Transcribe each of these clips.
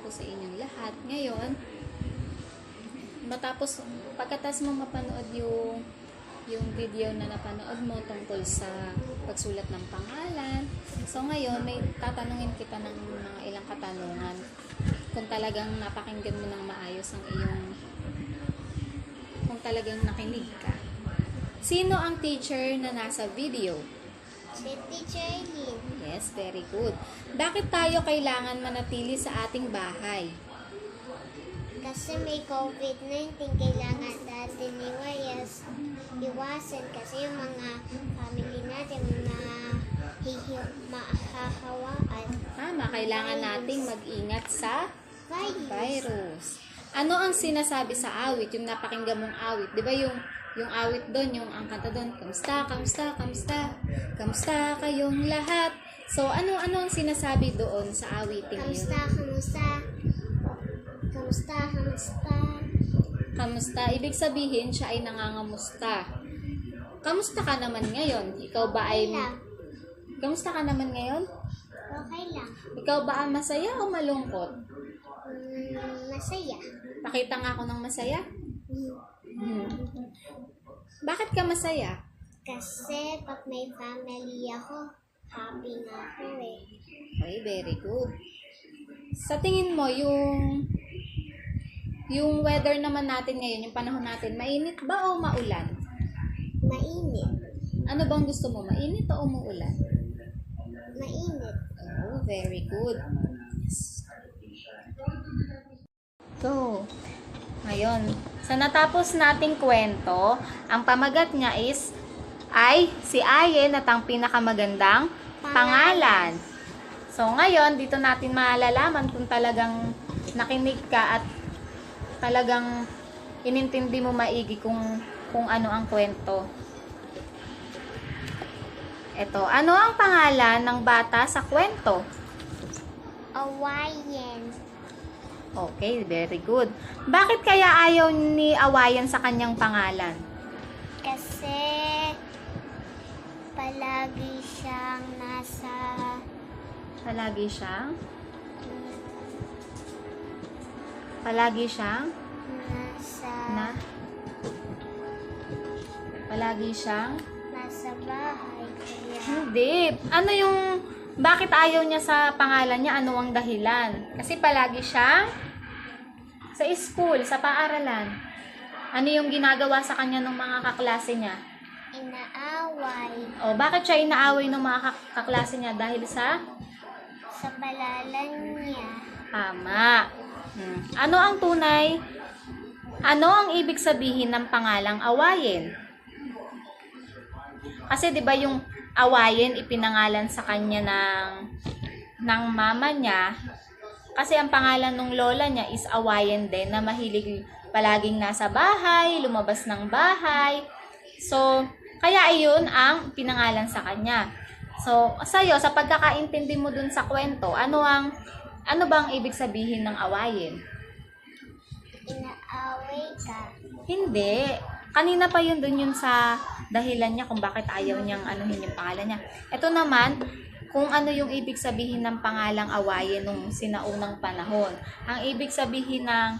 po sa inyong lahat. Ngayon, pagkatapos mo mapanood yung video na napanood mo tungkol sa pagsulat ng pangalan. So ngayon, may tatanungin kita ng mga ilang katanungan kung talagang napakinggan mo ng maayos ang kung talagang nakinig ka. Sino ang teacher na nasa video? Si Teacher Lynn. Yes, very good. Bakit tayo kailangan manatili sa ating bahay? Kasi may COVID-19, kailangan natin iwasan kasi yung mga family natin mahahawaan. Tama, kailangan nating mag-ingat sa virus. Ano ang sinasabi sa awit? Yung napakinggan mong awit. Di ba yung awit doon, yung ang kanta doon, kamusta, kamusta, kamusta, kamusta kayong lahat. So, ano ang sinasabi doon sa awiting yun? Kamusta, kamusta, kamusta, kamusta. Kamusta, ibig sabihin siya ay nangangamusta. Kamusta ka naman ngayon? Ikaw ba ay... Okay lang. Kamusta ka naman ngayon? Okay lang. Ikaw ba ang masaya o malungkot? Masaya. Pakita nga ako ng masaya. Bakit ka masaya? Kasi pag may family ako, happy na ako eh. Okay, very good. Sa tingin mo, yung weather naman natin ngayon, yung panahon natin, mainit ba o maulan? Mainit. Ano bang gusto mo? Mainit o umuulan? Mainit. Oh, very good. So, ngayon, sa natapos nating kwento, ang pamagat niya ay si Ayen at ang pinakamagandang pangalan. So, ngayon, dito natin malalaman kung talagang nakinig ka at talagang inintindi mo maigi kung ano ang kwento. Ito, ano ang pangalan ng bata sa kwento? Awayen. Okay, very good. Bakit kaya ayaw ni Awayan sa kanyang pangalan? Kasi palagi siyang nasa palagi siyang nasa bahay. Kaya hindi. Bakit ayaw niya sa pangalan niya? Ano ang dahilan? Kasi palagi siyang sa school, sa paaralan. Ano yung ginagawa sa kanya ng mga kaklase niya? inaaway O, bakit siya inaaway ng mga kaklase niya? Dahil sa balalan niya. tama. Ano ang ibig sabihin ng pangalang Awayen? Kasi 'di ba yung Awayen ipinangalan sa kanya ng mama niya. Kasi ang pangalan ng lola niya is Awayen din, na mahilig palaging nasa bahay, lumabas ng bahay. So, kaya iyon ang pinangalan sa kanya. So, sa'yo, sa pagkakaintindi mo dun sa kwento, ano bang ibig sabihin ng Awayen? Inaaway ka. Hindi. Kanina pa yun sa dahilan niya kung bakit ayaw niyang anuhin yung pangalan niya. Ito naman, kung ano yung ibig sabihin ng pangalang Awayen nung sinaunang panahon. Ang ibig sabihin ng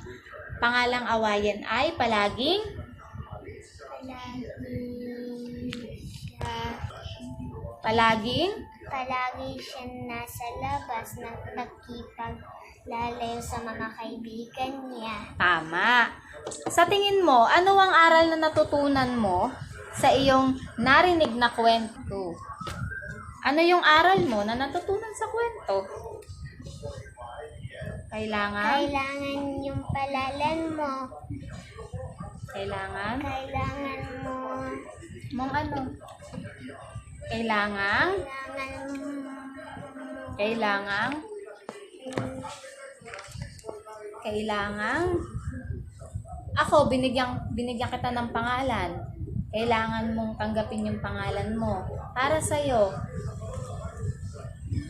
pangalang Awayen ay palagi siya nasa labas na nagkipaglalayo sa mga kaibigan niya. tama. Sa tingin mo, ano ang aral na natutunan mo sa iyong narinig na kwento? Ano yung aral mo na natutunan sa kwento? Kailangan yung palalan mo. Kailangan mo mong ano? Kailangan ako, binigyan kita ng pangalan. Kailangan mong tanggapin yung pangalan mo. Para sa'yo,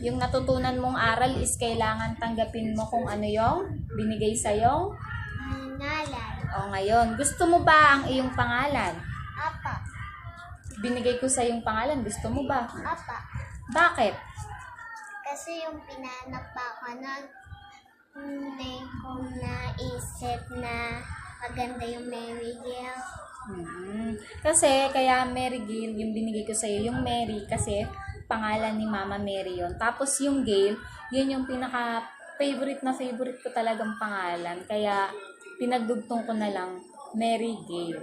yung natutunan mong aral is kailangan tanggapin mo kung ano yung binigay sa'yong pangalan. O ngayon, gusto mo ba ang iyong pangalan? Apa. Binigay ko sa iyong pangalan, gusto mo ba? Apa. Bakit? Kasi yung pinanak pa ako nun, Hindi ko naisip na maganda yung Mary Gail. Kasi, kaya Mary Gail, yung binigay ko sa'yo, yung Mary, kasi pangalan ni Mama Mary yon. Tapos yung Gail, yun yung pinaka-favorite ko talagang pangalan. Kaya, pinagdugtong ko na lang, Mary Gail.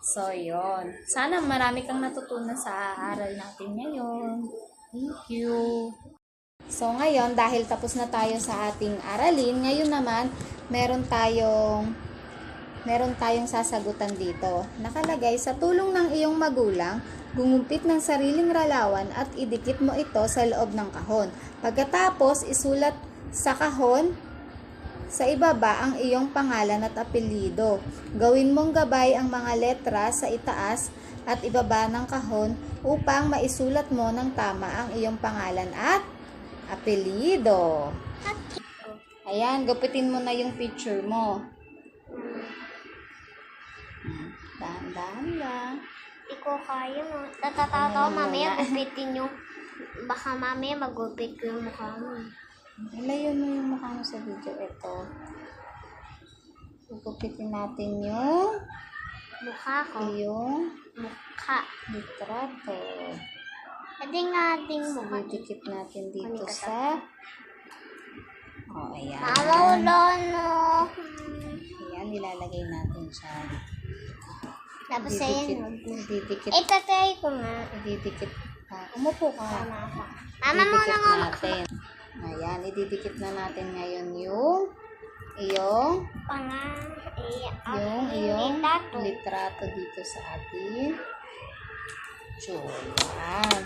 So, yon. Sana marami kang natutunan sa aral natin ngayon. Thank you. So, ngayon, dahil tapos na tayo sa ating aralin, ngayon naman, meron tayong sasagutan dito. Nakalagay, sa tulong ng iyong magulang, gumumpit ng sariling ralawan at idikit mo ito sa loob ng kahon. Pagkatapos, isulat sa kahon sa ibaba ang iyong pangalan at apelyido. Gawin mong gabay ang mga letra sa itaas at ibaba ng kahon upang maisulat mo ng tama ang iyong pangalan at apelyido. Ayan, gupitin mo na yung picture mo. Dahan-dahan lang. Hindi ko kaya mo. Tatatawa mamaya gupitin yung... Baka mamaya magupit ko yung mukha mo. Ilayo mo yung mukha mo sa video. Ito. Gupitin natin yung Mukha ko. iyong Mukha. litrato. Pwede nga ding mukha. Didikit natin dito sa... ayan. Mama, wala no. Ayan, nilalagay natin siya. Tapos ayan. Didikit. Itatry ko nga. Didikit. Umupo ka. Mama muna Didikit nga. natin. Ayan, ididikit na natin ngayon yung iyong litrato dito sa ating Ayan.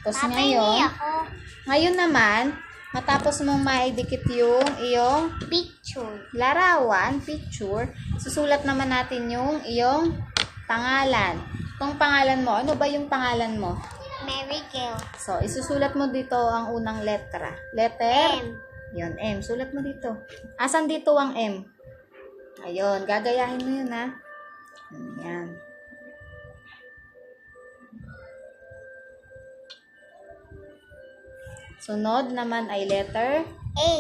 Tapos ngayon naman, matapos mong maidikit yung iyong Picture. larawan, picture, susulat naman natin yung iyong pangalan. Itong pangalan mo, ano ba yung pangalan mo? Mary Gail. So, isusulat mo dito ang unang letra. Letter? M. Yun, M. Sulat mo dito. Asan dito ang M? Ayun, gagayahin mo yun, ha? Ayan. Sunod naman ay letter? A.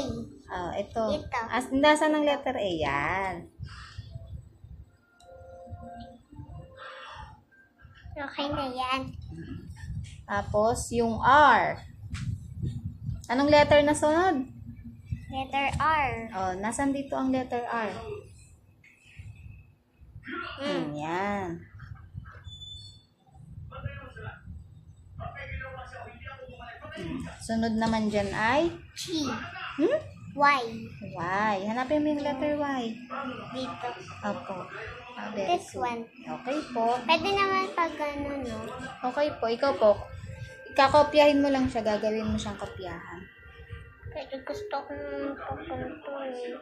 Ito. Ito. Nasaan ang letter A? Yan. Okay na yan. Tapos, yung R. Anong letter na sunod? Letter R. Nasaan dito ang letter R? Yan. Sunod naman dyan ay G. Y. Y. Hanapin mo yung letter Y. Dito. Opo. Very This good. one. Okay po. Pwede naman pag ano, no? Okay po. Ikaw po. Kakopyahin mo lang siya. Gagawin mo siyang kopyahan. Pero gusto ko nang papunto eh.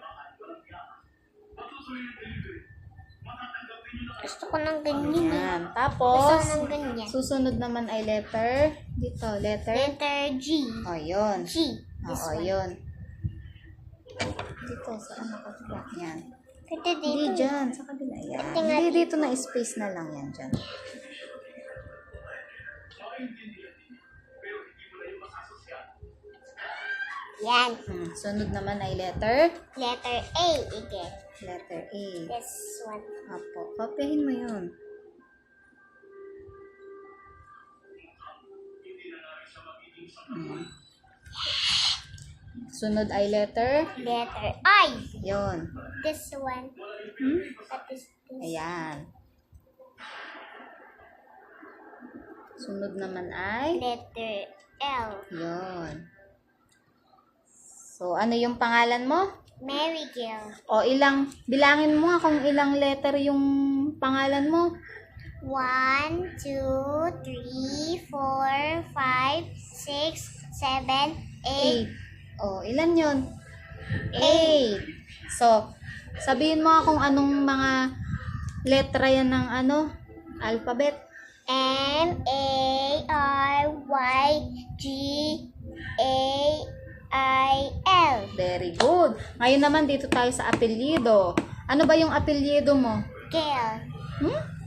Gusto ko ng ganyan eh. Yan. Gusto Tapos, ko ng ganyan. susunod naman ay letter. Dito. Letter. Letter G. Yun. G. This one. Yun. Dito. Saan nakatula? Yan. Pwede Hindi dito. dyan. Sa kabila. Yan. Pwede nga Hindi dito na space na lang yan dyan. Yan. Sunod naman ay letter. Letter A again. Letter A. This one. Apo. Kopyahin mo yun. Sunod ay letter. Letter I. Yun. This one. That is this. Ayan. Sunod naman ay. Letter L. Yun. So, ano yung pangalan mo? Mary Gail. Bilangin mo nga kung ilang letter yung pangalan mo. 1, 2, 3, 4, 5, 6, 7, 8. Ilan yun? 8. So, sabihin mo nga kung anong mga letra yan ng alphabet. M, A, R, Y, G, A, I, L. Very good. Ngayon naman dito tayo sa apelyido. Ano ba yung apelyido mo? Gail.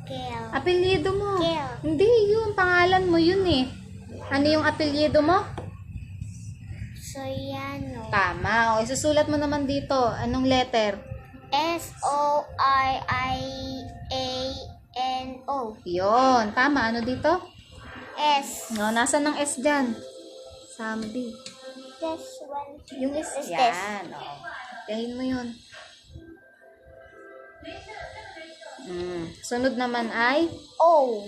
Gail. Apelyido mo. Gail. Hindi, yun. Pangalan mo yun eh. Ano yung apelyido mo? Soriano. Tama. O, isusulat mo naman dito. Anong letter? Soriano. Yun. Tama. Ano dito? S. No, nasan ang S dyan? Sambi. This one. Yung S. Is Yan. O. Kahin mo yun. Sunod naman ay O.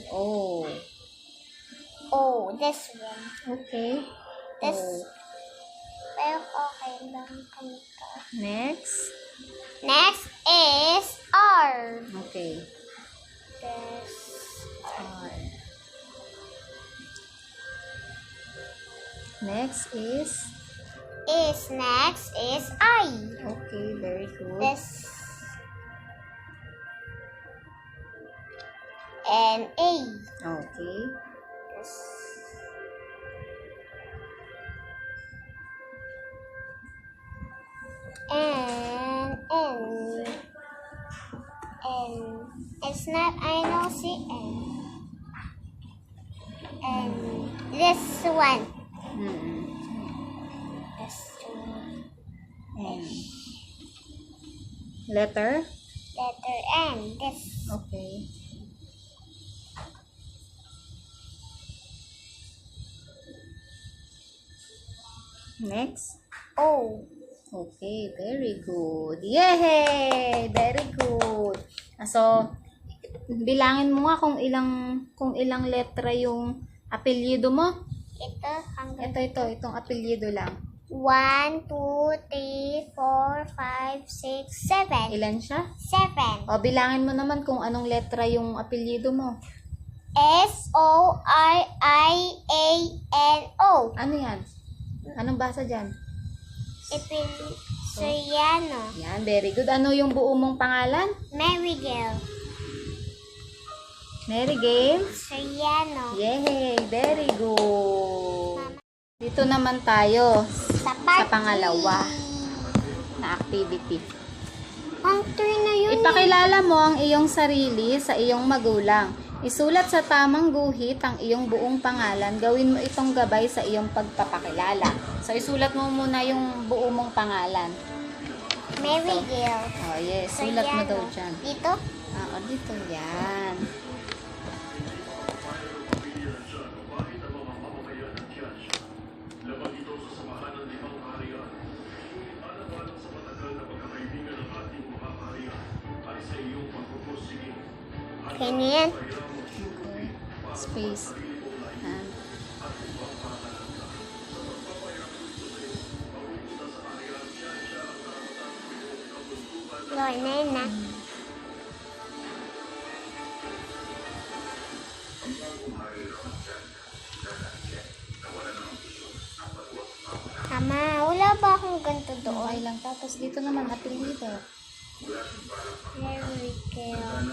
O. This one. Okay. This. O. Pero okay lang kami ka. Next. Next is R. Okay. This. R. Next is Next is I. okay, very good. This. And A. Okay. This. And N. N. It's not, I know, see N. And this one. This one. N. Letter? Letter N. This. Okay. Next. O. Okay, very good. Yay! Very good. So, bilangin mo nga kung ilang letra yung apelyido mo. Ito hanggang Itong apelyido lang. 1, 2, 3, 4, 5, 6, 7. Ilan siya? 7. O, bilangin mo naman kung anong letra yung apelyido mo. Soriano. Ano yan? Anong basa dyan? Soriano. Yan, very good. Ano yung buo mong pangalan? Marigel. Mary Gail? Soriano. Yay! Very good. Dito naman tayo Sa sa pangalawa na activity. Ang turn na yun. Ipakilala mo ang iyong sarili sa iyong magulang. Isulat sa tamang guhit ang iyong buong pangalan. Gawin mo itong gabay sa iyong pagpapakilala. So, isulat mo muna yung buo mong pangalan. Marigel. Oh, yes. Sulat mo daw dyan. Dito? Oo, dito. Yan. Okay na yan. Okay. Space. Yan. Okay na yan na. Tama. Wala ba akong ganito doon? Okay lang. Tapos dito naman, apelyido. Marigel.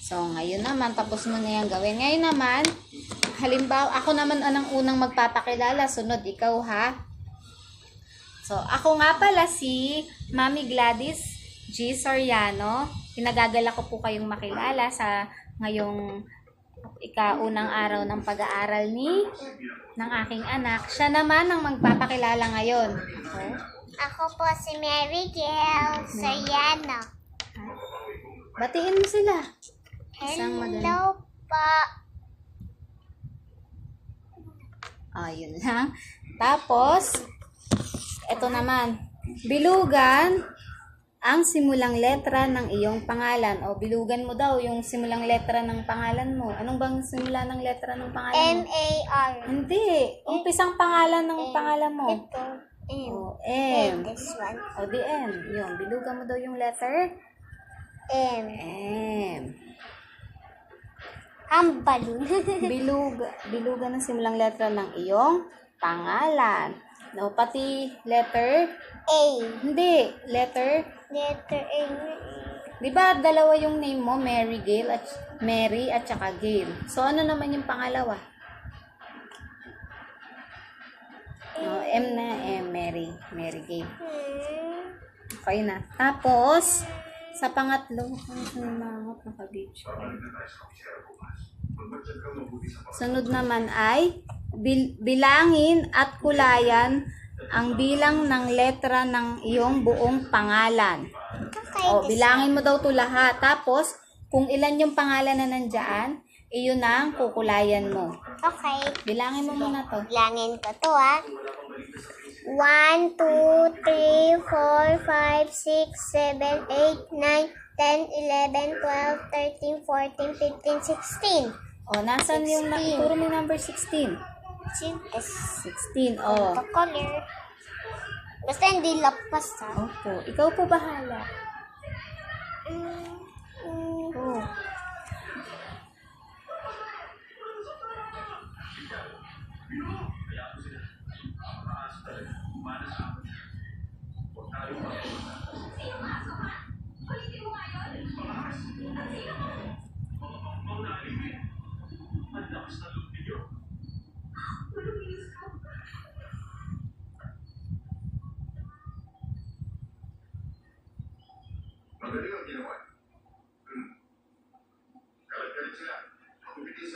So, ngayon naman, tapos mo na yung gawin. Ngayon naman, halimbawa, ako naman ang unang magpapakilala. Sunod, ikaw ha. So, ako nga pala si Mami Gladys G. Soriano. Pinagagala ko po kayong makilala sa ngayong ikaunang araw ng pag-aaral ng aking anak. Siya naman ang magpapakilala ngayon. Okay? Ako po si Marigel Soriano. Batiin mo sila. Isang Hello pa. Ayun lang. Tapos, eto naman. Bilugan ang simulang letra ng iyong pangalan. O, bilugan mo daw yung simulang letra ng pangalan mo. Anong bang simula ng letra ng pangalan mo? M-A-R. Hindi. Umpisang pangalan ng pangalan mo. Ito. M. O, M. This one. O, di M. Yun. Bilugan mo daw yung letter. M. M. Ang balon. Bilugan ang simulang letra ng iyong pangalan. No, pati letter. A. Hindi. Letter. Letter A. Di ba dalawa yung name mo? Mary Gail at Mary at saka Gail. So, ano naman yung pangalawa? No, M na M. Mary. Mary Gail. Okay na. Tapos, sa pangatlo, naka-beach. Sunod naman ay bilangin at kulayan ang bilang ng letra ng iyong buong pangalan. Okay. O, bilangin mo daw to lahat. Tapos, kung ilan yung pangalan na nandyan, iyon ang kukulayan mo. Okay. Bilangin mo muna to. Bilangin ko to 1, 2, 3, 4, 5, 6, 7, 8, 9, 10, 11, 12, 13, 14, 15, 16. O, nasan yung, 16. ituro mo yung number 16. 16, o. The color. Basta hindi lapas ha. Opo, ikaw po bahala. Oh.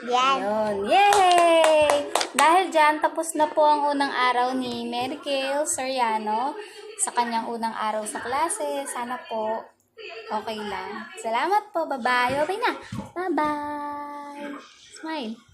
Yan. Yun. Yay! Dahil dyan, tapos na po ang unang araw ni Mary Kay Soriano sa kanyang unang araw sa klase. Sana po okay lang. Salamat po. Bye-bye. Okay na. Bye-bye. Smile.